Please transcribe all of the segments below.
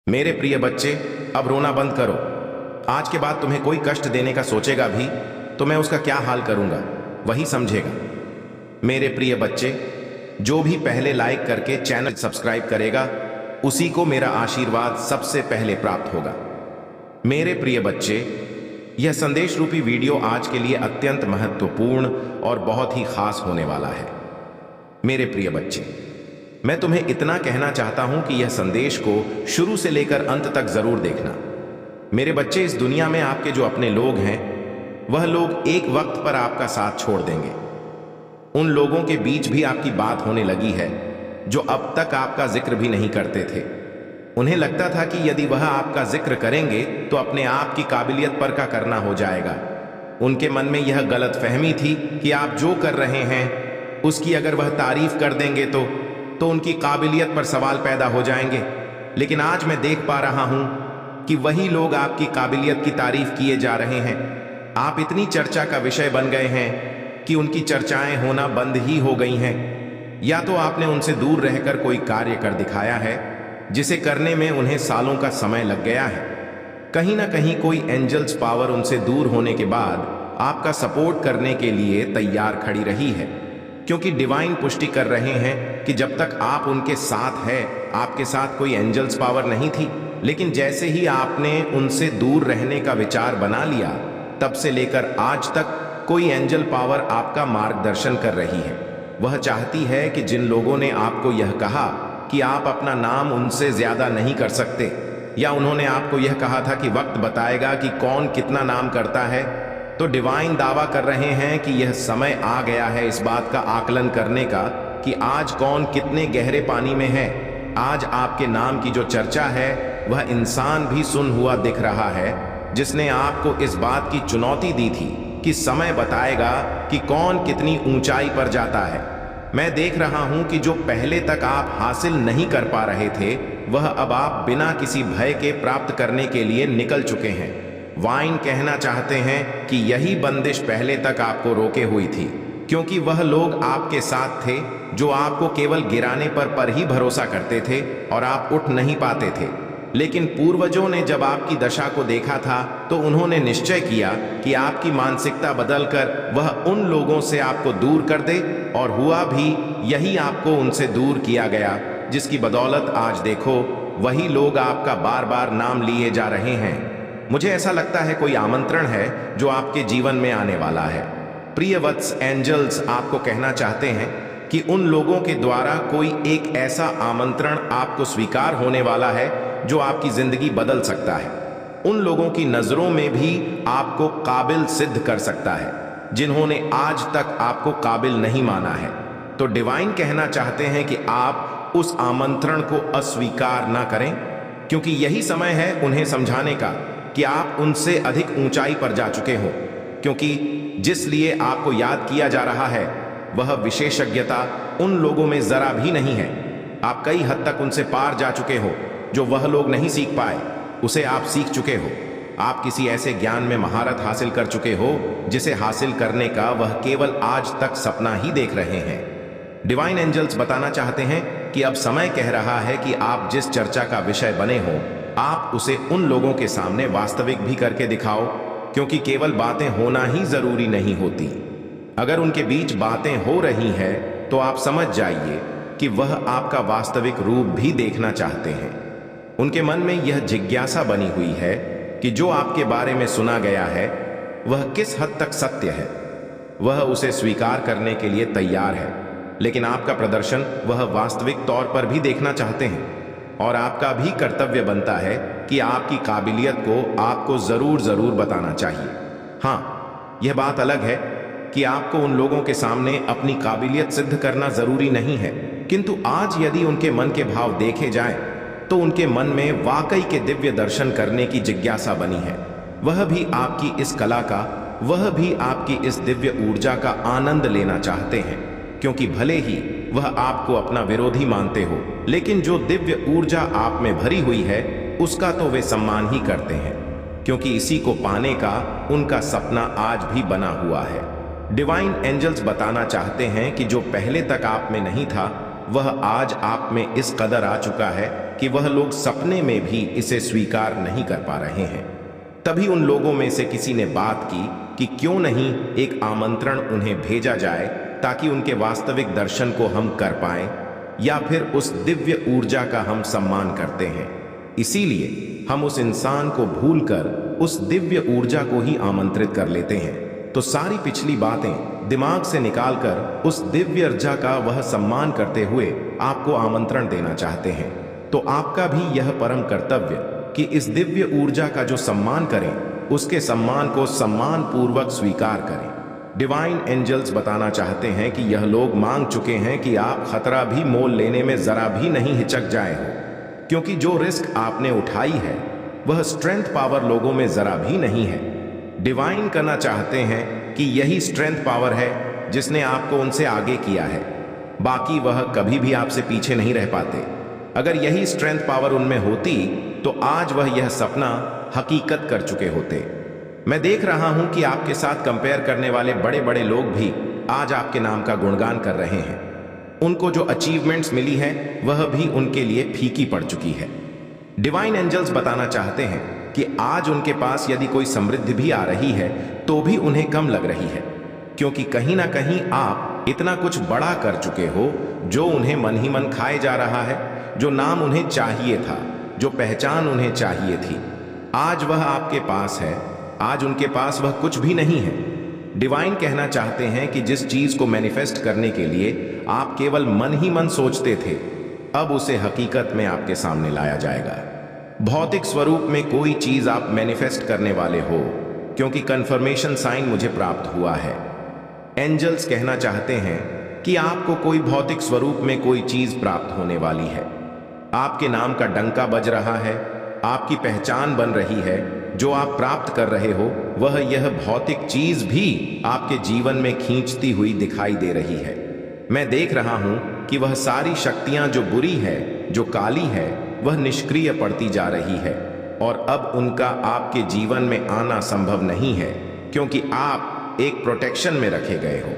मेरे प्रिय बच्चे, अब रोना बंद करो। आज के बाद तुम्हें कोई कष्ट देने का सोचेगा भी तो मैं उसका क्या हाल करूंगा वही समझेगा। मेरे प्रिय बच्चे, जो भी पहले लाइक करके चैनल सब्सक्राइब करेगा उसी को मेरा आशीर्वाद सबसे पहले प्राप्त होगा। मेरे प्रिय बच्चे, यह संदेश रूपी वीडियो आज के लिए अत्यंत महत्वपूर्ण और बहुत ही खास होने वाला है। मेरे प्रिय बच्चे, मैं तुम्हें इतना कहना चाहता हूं कि यह संदेश को शुरू से लेकर अंत तक जरूर देखना। मेरे बच्चे, इस दुनिया में आपके जो अपने लोग हैं वह लोग एक वक्त पर आपका साथ छोड़ देंगे। उन लोगों के बीच भी आपकी बात होने लगी है जो अब तक आपका जिक्र भी नहीं करते थे। उन्हें लगता था कि यदि वह आपका जिक्र करेंगे तो अपने आप की काबिलियत पर का करना हो जाएगा। उनके मन में यह गलतफहमी थी कि आप जो कर रहे हैं उसकी अगर वह तारीफ कर देंगे तो उनकी काबिलियत पर सवाल पैदा हो जाएंगे। लेकिन आज मैं देख पा रहा हूं कि वही लोग आपकी काबिलियत की तारीफ किए जा रहे हैं। आप इतनी चर्चा का विषय बन गए हैं कि उनकी चर्चाएं होना बंद ही हो गई हैं। या तो आपने उनसे दूर रहकर कोई कार्य कर दिखाया है जिसे करने में उन्हें सालों का समय लग गया है। कहीं ना कहीं कोई एंजल्स पावर उनसे दूर होने के बाद आपका सपोर्ट करने के लिए तैयार खड़ी रही है, क्योंकि डिवाइन पुष्टि कर रहे हैं कि जब तक आप उनके साथ है आपके साथ कोई एंजल्स पावर नहीं थी। लेकिन जैसे ही आपने उनसे दूर रहने का विचार बना लिया तब से लेकर आज तक कोई एंजल पावर आपका मार्गदर्शन कर रही है। वह चाहती है कि जिन लोगों ने आपको यह कहा कि आप अपना नाम उनसे ज्यादा नहीं कर सकते, या उन्होंने आपको यह कहा था कि वक्त बताएगा कि कौन कितना नाम करता है, तो डिवाइन दावा कर रहे हैं कि यह समय आ गया है इस बात का आकलन करने का कि आज कौन कितने गहरे पानी में है। आज आपके नाम की जो चर्चा है वह इंसान भी सुन हुआ दिख रहा है, जिसने आपको इस बात की चुनौती दी थी कि समय बताएगा कि कौन कितनी ऊंचाई पर जाता है। मैं देख रहा हूं कि जो पहले तक आप हासिल नहीं कर पा रहे थे वह अब आप बिना किसी भय के प्राप्त करने के लिए निकल चुके हैं। वाइन कहना चाहते हैं कि यही बंदिश पहले तक आपको रोके हुई थी, क्योंकि वह लोग आपके साथ थे जो आपको केवल गिराने पर ही भरोसा करते थे और आप उठ नहीं पाते थे। लेकिन पूर्वजों ने जब आपकी दशा को देखा था तो उन्होंने निश्चय किया कि आपकी मानसिकता बदलकर वह उन लोगों से आपको दूर कर दे, और हुआ भी यही। आपको उनसे दूर किया गया, जिसकी बदौलत आज देखो वही लोग आपका बार बार नाम लिए जा रहे हैं। मुझे ऐसा लगता है कोई आमंत्रण है जो आपके जीवन में आने वाला है। प्रिय वत्स, एंजल्स आपको कहना चाहते हैं कि उन लोगों के द्वारा कोई एक ऐसा आमंत्रण आपको स्वीकार होने वाला है जो आपकी जिंदगी बदल सकता है। उन लोगों की नजरों में भी आपको काबिल सिद्ध कर सकता है जिन्होंने आज तक आपको काबिल नहीं माना है। तो डिवाइन कहना चाहते हैं कि आप उस आमंत्रण को अस्वीकार ना करें, क्योंकि यही समय है उन्हें समझाने का कि आप उनसे अधिक ऊंचाई पर जा चुके हो। क्योंकि जिस लिए आपको याद किया जा रहा है वह विशेषज्ञता उन लोगों में जरा भी नहीं है। आप कई हद तक उनसे पार जा चुके हो। जो वह लोग नहीं सीख पाए उसे आप सीख चुके हो। आप किसी ऐसे ज्ञान में महारत हासिल कर चुके हो जिसे हासिल करने का वह केवल आज तक सपना ही देख रहे हैं। डिवाइन एंजल्स बताना चाहते हैं कि अब समय कह रहा है कि आप जिस चर्चा का विषय बने हो आप उसे उन लोगों के सामने वास्तविक भी करके दिखाओ, क्योंकि केवल बातें होना ही जरूरी नहीं होती। अगर उनके बीच बातें हो रही हैं तो आप समझ जाइए कि वह आपका वास्तविक रूप भी देखना चाहते हैं। उनके मन में यह जिज्ञासा बनी हुई है कि जो आपके बारे में सुना गया है वह किस हद तक सत्य है। वह उसे स्वीकार करने के लिए तैयार है, लेकिन आपका प्रदर्शन वह वास्तविक तौर पर भी देखना चाहते हैं। और आपका भी कर्तव्य बनता है कि आपकी काबिलियत को आपको जरूर बताना चाहिए। हाँ, यह बात अलग है कि आपको उन लोगों के सामने अपनी काबिलियत सिद्ध करना जरूरी नहीं है, किंतु आज यदि उनके मन के भाव देखे जाएं तो उनके मन में वाकई के दिव्य दर्शन करने की जिज्ञासा बनी है। वह भी आपकी इस कला का, वह भी आपकी इस दिव्य ऊर्जा का आनंद लेना चाहते हैं, क्योंकि भले ही वह आपको अपना विरोधी मानते हो, लेकिन जो दिव्य ऊर्जा आप में भरी हुई है उसका तो वे सम्मान ही करते हैं, क्योंकि इसी को पाने का उनका सपना आज भी बना हुआ है। डिवाइन एंजल्स बताना चाहते हैं कि जो पहले तक आप में नहीं था वह आज आप में इस कदर आ चुका है कि वह लोग सपने में भी इसे स्वीकार नहीं कर पा रहे हैं। तभी उन लोगों में से किसी ने बात की कि क्यों नहीं एक आमंत्रण उन्हें भेजा जाए ताकि उनके वास्तविक दर्शन को हम कर पाएं, या फिर उस दिव्य ऊर्जा का हम सम्मान करते हैं, इसीलिए हम उस इंसान को भूलकर उस दिव्य ऊर्जा को ही आमंत्रित कर लेते हैं। तो सारी पिछली बातें दिमाग से निकालकर उस दिव्य ऊर्जा का वह सम्मान करते हुए आपको आमंत्रण देना चाहते हैं। तो आपका भी यह परम कर्तव्य कि इस दिव्य ऊर्जा का जो सम्मान करें, उसके सम्मान को सम्मान पूर्वक स्वीकार करें। डिवाइन एंजल्स बताना चाहते हैं कि यह लोग मांग चुके हैं कि आप खतरा भी मोल लेने में जरा भी नहीं हिचक जाए हो, क्योंकि जो रिस्क आपने उठाई है वह स्ट्रेंथ पावर लोगों में जरा भी नहीं है। डिवाइन करना चाहते हैं कि यही स्ट्रेंथ पावर है जिसने आपको उनसे आगे किया है, बाकी वह कभी भी आपसे पीछे नहीं रह पाते। अगर यही स्ट्रेंथ पावर उनमें होती तो आज वह यह सपना हकीकत कर चुके होते। मैं देख रहा हूं कि आपके साथ कंपेयर करने वाले बड़े बड़े लोग भी आज आपके नाम का गुणगान कर रहे हैं। उनको जो अचीवमेंट्स मिली है वह भी उनके लिए फीकी पड़ चुकी है। डिवाइन एंजल्स बताना चाहते हैं कि आज उनके पास यदि कोई समृद्धि भी आ रही है तो भी उन्हें कम लग रही है, क्योंकि कहीं ना कहीं आप इतना कुछ बड़ा कर चुके हो जो उन्हें मन ही मन खाए जा रहा है। जो नाम उन्हें चाहिए था, जो पहचान उन्हें चाहिए थी, आज वह आपके पास है। आज उनके पास वह कुछ भी नहीं है। डिवाइन कहना चाहते हैं कि जिस चीज को मैनिफेस्ट करने के लिए आप केवल मन ही मन सोचते थे, अब उसे हकीकत में आपके सामने लाया जाएगा। भौतिक स्वरूप में कोई चीज आप मैनिफेस्ट करने वाले हो, क्योंकि कंफर्मेशन साइन मुझे प्राप्त हुआ है। एंजल्स कहना चाहते हैं कि आपको कोई भौतिक स्वरूप में कोई चीज प्राप्त होने वाली है। आपके नाम का डंका बज रहा है, आपकी पहचान बन रही है। जो आप प्राप्त कर रहे हो वह यह भौतिक चीज भी आपके जीवन में खींचती हुई दिखाई दे रही है। मैं देख रहा हूं कि वह सारी शक्तियां जो बुरी है, जो काली है, वह निष्क्रिय पड़ती जा रही है और अब उनका आपके जीवन में आना संभव नहीं है, क्योंकि आप एक प्रोटेक्शन में रखे गए हो।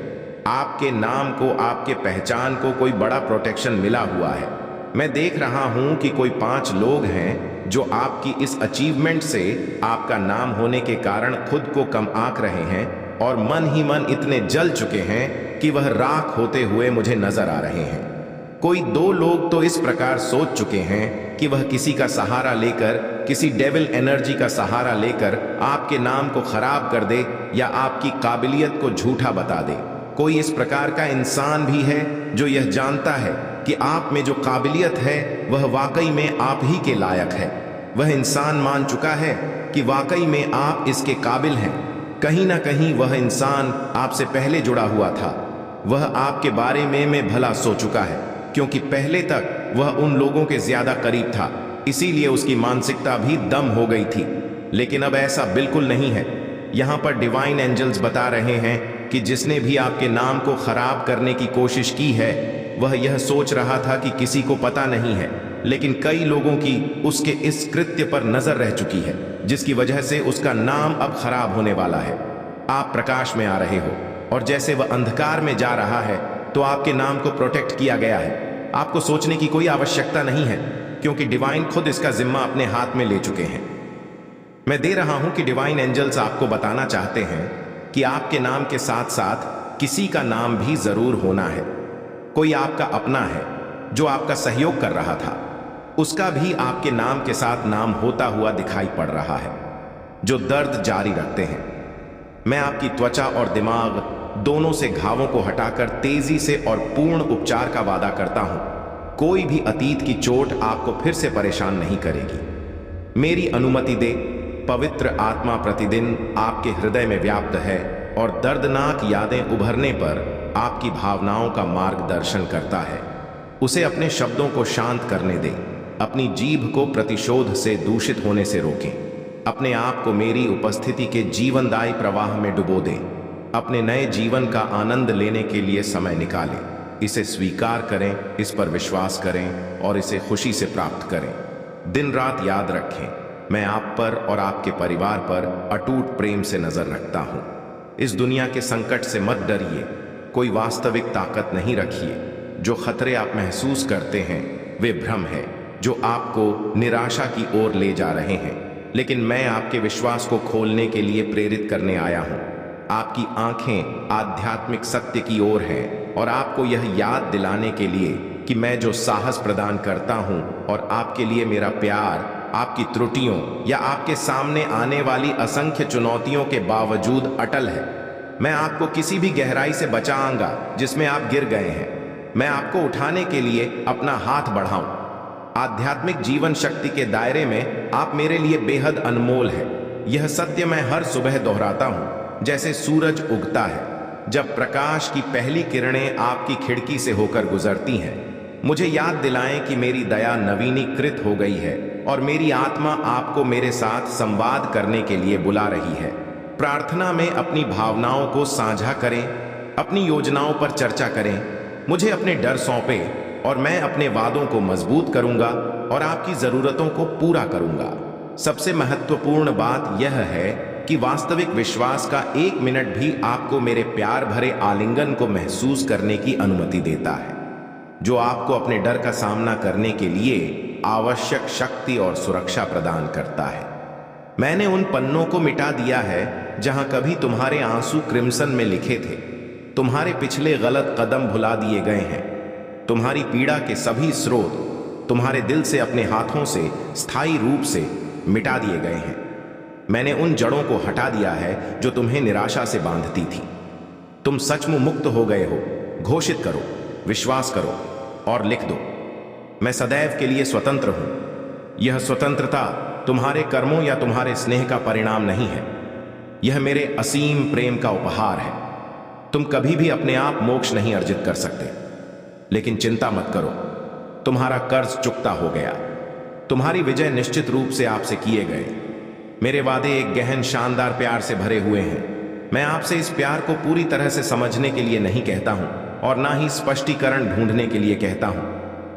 आपके नाम को, आपके पहचान को कोई बड़ा प्रोटेक्शन मिला हुआ है। मैं देख रहा हूं कि कोई 5 लोग हैं जो आपकी इस अचीवमेंट से, आपका नाम होने के कारण खुद को कम आंक रहे हैं और मन ही मन इतने जल चुके हैं कि वह राख होते हुए मुझे नजर आ रहे हैं। कोई 2 लोग तो इस प्रकार सोच चुके हैं कि वह किसी का सहारा लेकर, किसी डेविल एनर्जी का सहारा लेकर आपके नाम को खराब कर दे या आपकी काबिलियत को झूठा बता दे। कोई इस प्रकार का इंसान भी है जो यह जानता है कि आप में जो काबिलियत है वह वाकई में आप ही के लायक है। वह इंसान मान चुका है कि वाकई में आप इसके काबिल हैं। कहीं ना कहीं वह इंसान आपसे पहले जुड़ा हुआ था। वह आपके बारे में भला सोच चुका है, क्योंकि पहले तक वह उन लोगों के ज्यादा करीब था, इसीलिए उसकी मानसिकता भी दम हो गई थी। लेकिन अब ऐसा बिल्कुल नहीं है। यहां पर डिवाइन एंजल्स बता रहे हैं कि जिसने भी आपके नाम को खराब करने की कोशिश की है वह यह सोच रहा था कि किसी को पता नहीं है, लेकिन कई लोगों की उसके इस कृत्य पर नजर रह चुकी है, जिसकी वजह से उसका नाम अब खराब होने वाला है। आप प्रकाश में आ रहे हो और जैसे वह अंधकार में जा रहा है तो आपके नाम को प्रोटेक्ट किया गया है। आपको सोचने की कोई आवश्यकता नहीं है, क्योंकि डिवाइन खुद इसका जिम्मा अपने हाथ में ले चुके हैं। मैं दे रहा हूं कि डिवाइन एंजल्स आपको बताना चाहते हैं कि आपके नाम के साथ साथ किसी का नाम भी जरूर होना है। कोई आपका अपना है जो आपका सहयोग कर रहा था, उसका भी आपके नाम के साथ नाम होता हुआ दिखाई पड़ रहा है, जो दर्द जारी रखते हैं। मैं आपकी त्वचा और दिमाग दोनों से घावों को हटाकर तेजी से और पूर्ण उपचार का वादा करता हूं। कोई भी अतीत की चोट आपको फिर से परेशान नहीं करेगी। मेरी अनुमति दे। पवित्र आत्मा प्रतिदिन आपके हृदय में व्याप्त है और दर्दनाक यादें उभरने पर आपकी भावनाओं का मार्गदर्शन करता है। उसे अपने शब्दों को शांत करने दें। अपनी जीभ को प्रतिशोध से दूषित होने से रोकें। अपने आप को मेरी उपस्थिति के जीवनदायी प्रवाह में डुबो दें। अपने नए जीवन का आनंद लेने के लिए समय निकालें। इसे स्वीकार करें, इस पर विश्वास करें और इसे खुशी से प्राप्त करें। दिन रात याद रखें, मैं आप पर और आपके परिवार पर अटूट प्रेम से नजर रखता हूं। इस दुनिया के संकट से मत डरिए। कोई वास्तविक ताकत नहीं रखिए। जो खतरे आप महसूस करते हैं वे भ्रम है। जो आपको निराशा की ओर ले जा रहे हैं, लेकिन मैं आपके विश्वास को खोलने के लिए प्रेरित करने आया हूं। आपकी आंखें आध्यात्मिक सत्य की ओर हैं और आपको यह याद दिलाने के लिए कि मैं जो साहस प्रदान करता हूं और आपके लिए मेरा प्यार आपकी त्रुटियों या आपके सामने आने वाली असंख्य चुनौतियों के बावजूद अटल है। मैं आपको किसी भी गहराई से बचाऊंगा जिसमें आप गिर गए हैं। मैं आपको उठाने के लिए अपना हाथ बढ़ाऊं। आध्यात्मिक जीवन शक्ति के दायरे में आप मेरे लिए बेहद अनमोल है। यह सत्य मैं हर सुबह दोहराता हूं। जैसे सूरज उगता है, जब प्रकाश की पहली किरणें आपकी खिड़की से होकर गुजरती हैं, मुझे याद दिलाएं कि मेरी दया नवीनीकृत हो गई है और मेरी आत्मा आपको मेरे साथ संवाद करने के लिए बुला रही है। प्रार्थना में अपनी भावनाओं को साझा करें, अपनी योजनाओं पर चर्चा करें। मुझे अपने डर सौंपें और मैं अपने वादों को मजबूत करूंगा और आपकी जरूरतों को पूरा करूंगा। सबसे महत्वपूर्ण बात यह है कि वास्तविक विश्वास का 1 मिनट भी आपको मेरे प्यार भरे आलिंगन को महसूस करने की अनुमति देता है, जो आपको अपने डर का सामना करने के लिए आवश्यक शक्ति और सुरक्षा प्रदान करता है। मैंने उन पन्नों को मिटा दिया है जहां कभी तुम्हारे आंसू क्रिम्सन में लिखे थे। तुम्हारे पिछले गलत कदम भुला दिए गए हैं। तुम्हारी पीड़ा के सभी स्रोत तुम्हारे दिल से अपने हाथों से स्थायी रूप से मिटा दिए गए हैं। मैंने उन जड़ों को हटा दिया है जो तुम्हें निराशा से बांधती थी। तुम सचमुच मुक्त हो गए हो। घोषित करो, विश्वास करो और लिख दो, मैं सदैव के लिए स्वतंत्र हूं। यह स्वतंत्रता तुम्हारे कर्मों या तुम्हारे स्नेह का परिणाम नहीं है। यह मेरे असीम प्रेम का उपहार है। तुम कभी भी अपने आप मोक्ष नहीं अर्जित कर सकते, लेकिन चिंता मत करो, तुम्हारा कर्ज चुकता हो गया। तुम्हारी विजय निश्चित रूप से आपसे किए गए। मेरे वादे एक गहन शानदार प्यार से भरे हुए हैं। मैं आपसे इस प्यार को पूरी तरह से समझने के लिए नहीं कहता हूं और ना ही स्पष्टीकरण ढूंढने के लिए कहता हूं।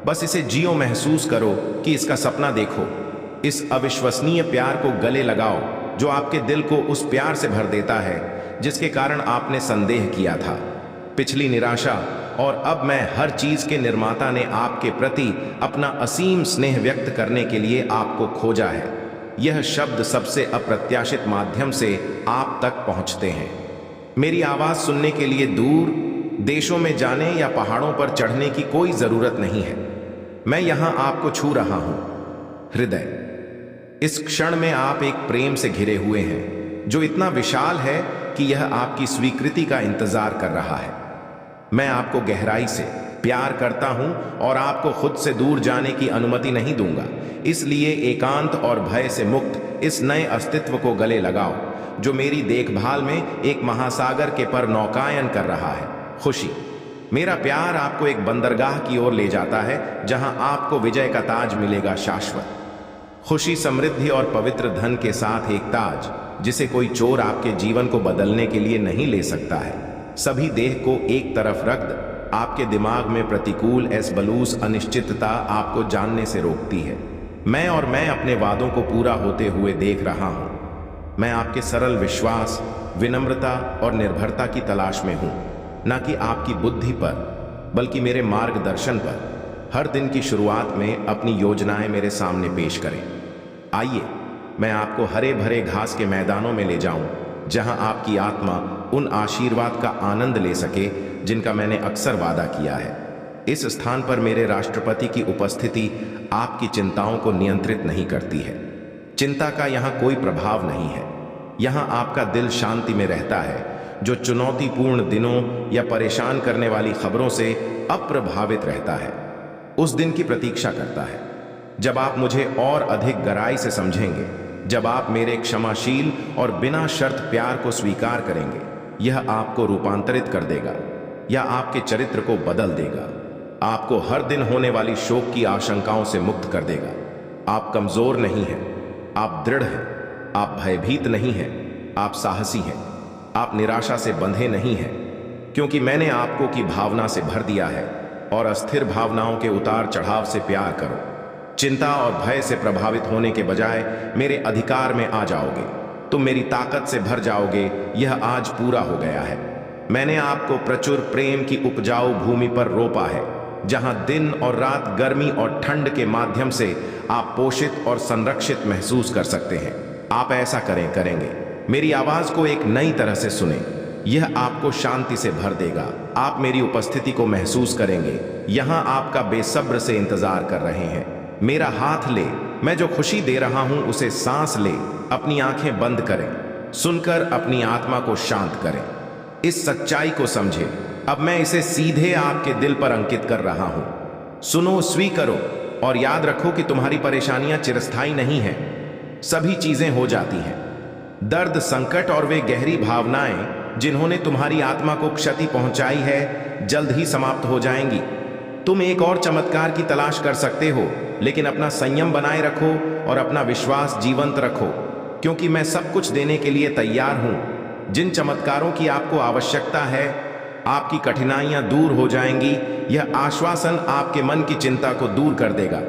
बस इसे जियो, महसूस करो कि इसका सपना देखो। इस अविश्वसनीय प्यार को गले लगाओ जो आपके दिल को उस प्यार से भर देता है जिसके कारण आपने संदेह किया था। पिछली निराशा और अब मैं हर चीज के निर्माता ने आपके प्रति अपना असीम स्नेह व्यक्त करने के लिए आपको खोजा है। यह शब्द सबसे अप्रत्याशित माध्यम से आप तक पहुंचते हैं। मेरी आवाज सुनने के लिए दूर देशों में जाने या पहाड़ों पर चढ़ने की कोई जरूरत नहीं है। मैं यहां आपको छू रहा हूं। हृदय, इस क्षण में आप एक प्रेम से घिरे हुए हैं जो इतना विशाल है कि यह आपकी स्वीकृति का इंतजार कर रहा है। मैं आपको गहराई से प्यार करता हूं और आपको खुद से दूर जाने की अनुमति नहीं दूंगा। इसलिए एकांत और भय से मुक्त इस नए अस्तित्व को गले लगाओ जो मेरी देखभाल में एक महासागर के पर नौकायन कर रहा है। खुशी, मेरा प्यार आपको एक बंदरगाह की ओर ले जाता है जहां आपको विजय का ताज मिलेगा, शाश्वत। खुशी, समृद्धि और पवित्र धन के साथ एक ताज जिसे कोई चोर आपके जीवन को बदलने के लिए नहीं ले सकता है। सभी देह को एक तरफ रख दो। आपके दिमाग में प्रतिकूल बलूस अनिश्चितता आपको जानने से रोकती है। मैं अपने वादों को पूरा होते हुए देख रहा हूं। मैं आपके सरल विश्वास, विनम्रता और निर्भरता की तलाश में हूं, न कि आपकी बुद्धि पर बल्कि मेरे मार्गदर्शन पर। हर दिन की शुरुआत में अपनी योजनाएं मेरे सामने पेश करें। आइए मैं आपको हरे भरे घास के मैदानों में ले जाऊं जहां आपकी आत्मा उन आशीर्वाद का आनंद ले सके जिनका मैंने अक्सर वादा किया है। इस स्थान पर मेरे राष्ट्रपति की उपस्थिति आपकी चिंताओं को नियंत्रित नहीं करती है। चिंता का यहाँ कोई प्रभाव नहीं है। यहाँ आपका दिल शांति में रहता है, जो चुनौतीपूर्ण दिनों या परेशान करने वाली खबरों से अप्रभावित रहता है। उस दिन की प्रतीक्षा करता है जब आप मुझे और अधिक गहराई से समझेंगे, जब आप मेरे क्षमाशील और बिना शर्त प्यार को स्वीकार करेंगे। यह आपको रूपांतरित कर देगा या आपके चरित्र को बदल देगा। आपको हर दिन होने वाली शोक की आशंकाओं से मुक्त कर देगा। आप कमजोर नहीं हैं, आप दृढ़ हैं। आप भयभीत नहीं हैं, आप साहसी हैं। आप निराशा से बंधे नहीं हैं, क्योंकि मैंने आपको की भावना से भर दिया है। और अस्थिर भावनाओं के उतार चढ़ाव से प्यार करो। चिंता और भय से प्रभावित होने के बजाय मेरे अधिकार में आ जाओगे। तुम मेरी ताकत से भर जाओगे। यह आज पूरा हो गया है। मैंने आपको प्रचुर प्रेम की उपजाऊ भूमि पर रोपा है। जहां दिन और रात, गर्मी और ठंड के माध्यम से आप पोषित और संरक्षित महसूस कर सकते हैं। आप ऐसा करेंगे। मेरी आवाज को एक नई तरह से सुने। यह आपको शांति से भर देगा। आप मेरी उपस्थिति को महसूस करेंगे। यहां आपका बेसब्र से इंतजार कर रहे हैं। मेरा हाथ ले, मैं जो खुशी दे रहा हूं उसे सांस ले। अपनी आंखें बंद करें, सुनकर अपनी आत्मा को शांत करें। इस सच्चाई को समझे। अब मैं इसे सीधे आपके दिल पर अंकित कर रहा हूं। सुनो, स्वीकारो और याद रखो कि तुम्हारी परेशानियां चिरस्थायी नहीं हैं। सभी चीजें हो जाती हैं। दर्द, संकट और वे गहरी भावनाएं जिन्होंने तुम्हारी आत्मा को क्षति पहुंचाई है, जल्द ही समाप्त हो जाएंगी। तुम एक और चमत्कार की तलाश कर सकते हो, लेकिन अपना संयम बनाए रखो और अपना विश्वास जीवंत रखो, क्योंकि मैं सब कुछ देने के लिए तैयार हूं। जिन चमत्कारों की आपको आवश्यकता है, आपकी कठिनाइयां दूर हो जाएंगी। यह आश्वासन आपके मन की चिंता को दूर कर देगा।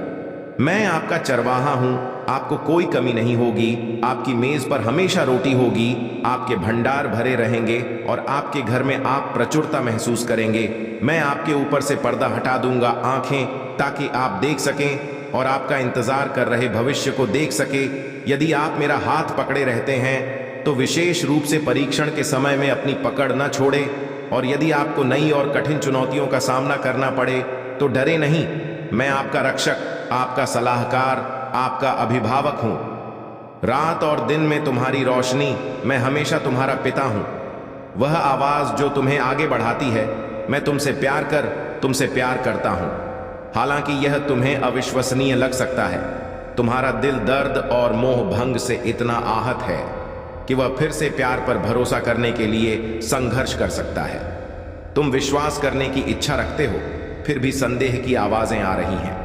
मैं आपका चरवाहा हूं, आपको कोई कमी नहीं होगी। आपकी मेज पर हमेशा रोटी होगी, आपके भंडार भरे रहेंगे और आपके घर में आप प्रचुरता महसूस करेंगे। मैं आपके ऊपर से पर्दा हटा दूंगा, आंखें, ताकि आप देख सकें और आपका इंतजार कर रहे भविष्य को देख सके। यदि आप मेरा हाथ पकड़े रहते हैं तो विशेष रूप से परीक्षण के समय में अपनी पकड़ न छोड़े। और यदि आपको नई और कठिन चुनौतियों का सामना करना पड़े तो डरे नहीं। मैं आपका रक्षक, आपका सलाहकार, आपका अभिभावक हूं। रात और दिन में तुम्हारी रोशनी, मैं हमेशा तुम्हारा पिता हूं। वह आवाज जो तुम्हें आगे बढ़ाती है, मैं तुमसे प्यार करता हूं। हालांकि यह तुम्हें अविश्वसनीय लग सकता है। तुम्हारा दिल दर्द और मोह भंग से इतना आहत है कि वह फिर से प्यार पर भरोसा करने के लिए संघर्ष कर सकता है। तुम विश्वास करने की इच्छा रखते हो, फिर भी संदेह की आवाजें आ रही हैं।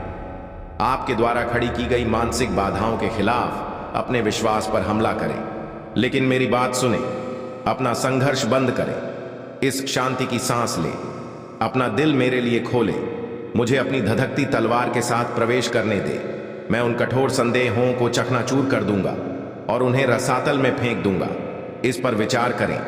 आपके द्वारा खड़ी की गई मानसिक बाधाओं के खिलाफ अपने विश्वास पर हमला करें। लेकिन मेरी बात सुने, अपना संघर्ष बंद करें। इस शांति की सांस ले, अपना दिल मेरे लिए खोले। मुझे अपनी धधकती तलवार के साथ प्रवेश करने दे। मैं उन कठोर संदेहों को चकनाचूर कर दूंगा और उन्हें रसातल में फेंक दूंगा। इस पर विचार करें।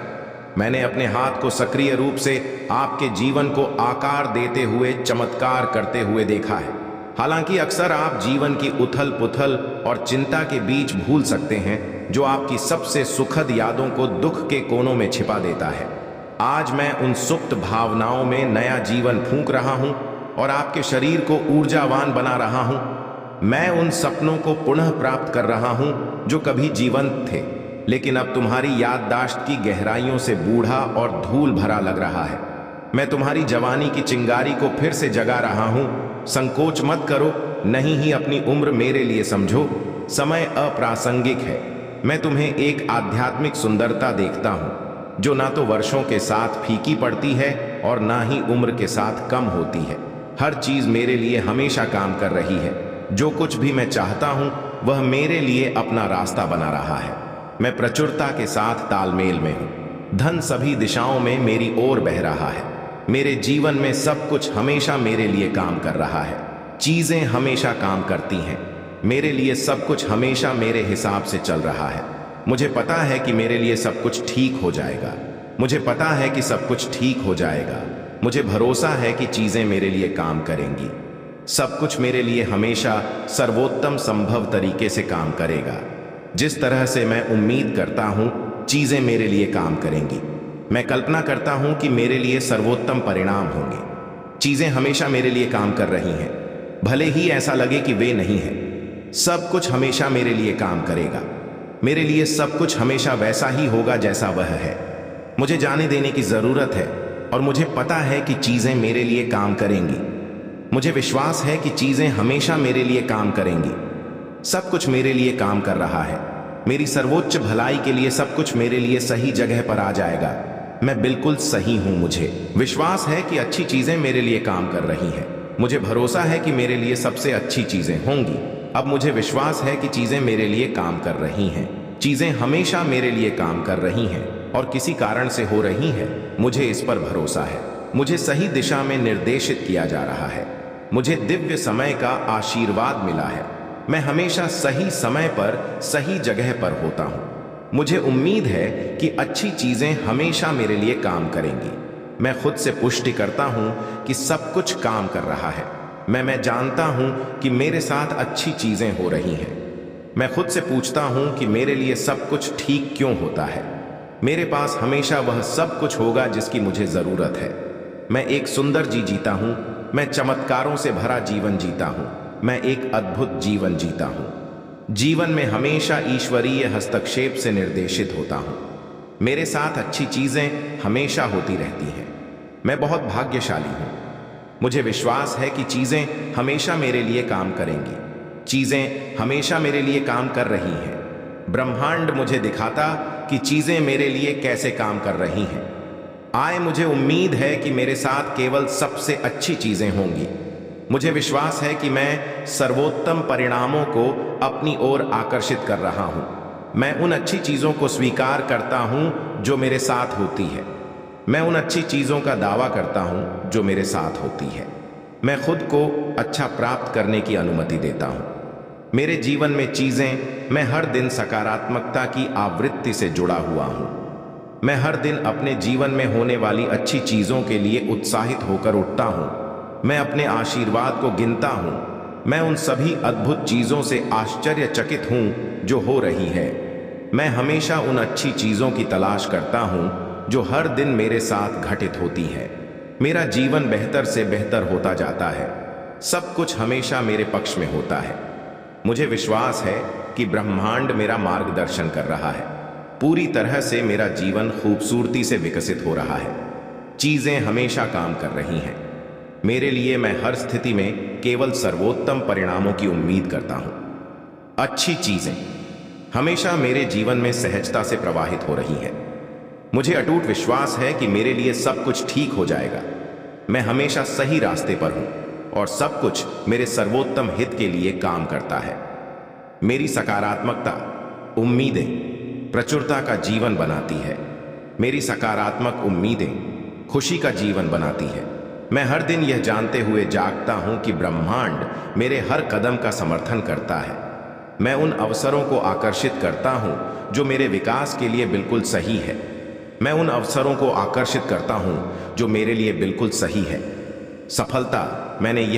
मैंने अपने हाथ को सक्रिय रूप से आपके जीवन को आकार देते हुए चमत्कार करते हुए देखा है। हालांकि अक्सर आप जीवन की उथल पुथल और चिंता के बीच भूल सकते हैं, जो आपकी सबसे सुखद यादों को दुख के कोनों में छिपा देता है। आज मैं उन सुप्त भावनाओं में नया जीवन फूंक रहा हूं और आपके शरीर को ऊर्जावान बना रहा हूं। मैं उन सपनों को पुनः प्राप्त कर रहा हूं जो कभी जीवंत थे, लेकिन अब तुम्हारी याददाश्त की गहराइयों से बूढ़ा और धूल भरा लग रहा है। मैं तुम्हारी जवानी की चिंगारी को फिर से जगा रहा हूं। संकोच मत करो, नहीं ही अपनी उम्र मेरे लिए समझो। समय अप्रासंगिक है। मैं तुम्हें एक आध्यात्मिक सुंदरता देखता हूं जो ना तो वर्षों के साथ फीकी पड़ती है और ना ही उम्र के साथ कम होती है। हर चीज मेरे लिए हमेशा काम कर रही है। जो कुछ भी मैं चाहता हूं वह मेरे लिए अपना रास्ता बना रहा है। मैं प्रचुरता के साथ तालमेल में हूं। धन सभी दिशाओं में मेरी ओर बह रहा है। मेरे जीवन में सब कुछ हमेशा मेरे लिए काम कर रहा है। चीजें हमेशा काम करती हैं। मेरे लिए सब कुछ हमेशा मेरे हिसाब से चल रहा है। मुझे पता है कि मेरे लिए सब कुछ ठीक हो जाएगा। मुझे पता है कि सब कुछ ठीक हो जाएगा। मुझे भरोसा है कि चीजें मेरे लिए काम करेंगी। सब कुछ मेरे लिए हमेशा सर्वोत्तम संभव तरीके से काम करेगा। जिस तरह से मैं उम्मीद करता हूं, चीजें मेरे लिए काम करेंगी। मैं कल्पना करता हूं कि मेरे लिए सर्वोत्तम परिणाम होंगे। चीजें हमेशा मेरे लिए काम कर रही हैं, भले ही ऐसा लगे कि वे नहीं हैं। सब कुछ हमेशा मेरे लिए काम करेगा। मेरे लिए सब कुछ हमेशा वैसा ही होगा जैसा वह है। मुझे जाने देने की जरूरत है और मुझे पता है कि चीजें मेरे लिए काम करेंगी। मुझे विश्वास है कि चीजें हमेशा मेरे लिए काम करेंगी। सब कुछ मेरे लिए काम कर रहा है। मेरी सर्वोच्च भलाई के लिए सब कुछ मेरे लिए सही जगह पर आ जाएगा। मैं बिल्कुल सही हूं। मुझे विश्वास है कि अच्छी चीजें मेरे लिए काम कर रही हैं। मुझे भरोसा है कि मेरे लिए सबसे अच्छी चीजें होंगी। अब मुझे विश्वास है कि चीजें मेरे लिए काम कर रही हैं। चीजें हमेशा मेरे लिए काम कर रही हैं और किसी कारण से हो रही हैं। मुझे इस पर भरोसा है। मुझे सही दिशा में निर्देशित किया जा रहा है। मुझे दिव्य समय का आशीर्वाद मिला है। मैं हमेशा सही समय पर सही जगह पर होता हूं। मुझे उम्मीद है कि अच्छी चीजें हमेशा मेरे लिए काम करेंगी। मैं खुद से पुष्टि करता हूं कि सब कुछ काम कर रहा है। मैं जानता हूं कि मेरे साथ अच्छी चीजें हो रही हैं। मैं खुद से पूछता हूं कि मेरे लिए सब कुछ ठीक क्यों होता है। मेरे पास हमेशा वह सब कुछ होगा जिसकी मुझे जरूरत है। मैं एक सुंदर जीता हूं। मैं चमत्कारों से भरा जीवन जीता हूं। मैं एक अद्भुत जीवन जीता हूं। जीवन में हमेशा ईश्वरीय हस्तक्षेप से निर्देशित होता हूं। मेरे साथ अच्छी चीजें हमेशा होती रहती हैं। मैं बहुत भाग्यशाली हूं। मुझे विश्वास है कि चीजें हमेशा मेरे लिए काम करेंगी। चीजें हमेशा मेरे लिए काम कर रही हैं। ब्रह्मांड मुझे दिखाता कि चीजें मेरे लिए कैसे काम कर रही हैं। मुझे उम्मीद है कि मेरे साथ केवल सबसे अच्छी चीजें होंगी। मुझे विश्वास है कि मैं सर्वोत्तम परिणामों को अपनी ओर आकर्षित कर रहा हूं। मैं उन अच्छी चीजों को स्वीकार करता हूं जो मेरे साथ होती है। मैं उन अच्छी चीजों का दावा करता हूं जो मेरे साथ होती है। मैं खुद को अच्छा प्राप्त करने की अनुमति देता हूं। मेरे जीवन में चीजें, मैं हर दिन सकारात्मकता की आवृत्ति से जुड़ा हुआ हूं। मैं हर दिन अपने जीवन में होने वाली अच्छी चीजों के लिए उत्साहित होकर उठता हूं। मैं अपने आशीर्वाद को गिनता हूं। मैं उन सभी अद्भुत चीजों से आश्चर्यचकित हूं जो हो रही है। मैं हमेशा उन अच्छी चीजों की तलाश करता हूं जो हर दिन मेरे साथ घटित होती है। मेरा जीवन बेहतर से बेहतर होता जाता है। सब कुछ हमेशा मेरे पक्ष में होता है। मुझे विश्वास है कि ब्रह्मांड मेरा मार्गदर्शन कर रहा है। पूरी तरह से मेरा जीवन खूबसूरती से विकसित हो रहा है। चीजें हमेशा काम कर रही हैं मेरे लिए। मैं हर स्थिति में केवल सर्वोत्तम परिणामों की उम्मीद करता हूं। अच्छी चीजें हमेशा मेरे जीवन में सहजता से प्रवाहित हो रही हैं। मुझे अटूट विश्वास है कि मेरे लिए सब कुछ ठीक हो जाएगा। मैं हमेशा सही रास्ते पर हूं और सब कुछ मेरे सर्वोत्तम हित के लिए काम करता है। मेरी सकारात्मकता उम्मीदें प्रचुरता का जीवन बनाती है। मेरी सकारात्मक उम्मीदें खुशी का जीवन बनाती है। मैं हर दिन यह जानते हुए जागता हूं कि ब्रह्मांड मेरे हर कदम का समर्थन करता है। मैं उन अवसरों को आकर्षित करता हूं जो मेरे विकास के लिए बिल्कुल सही है। मैं उन अवसरों को आकर्षित करता हूं जो मेरे लिए बिल्कुल सही है। सफलता मैंने यह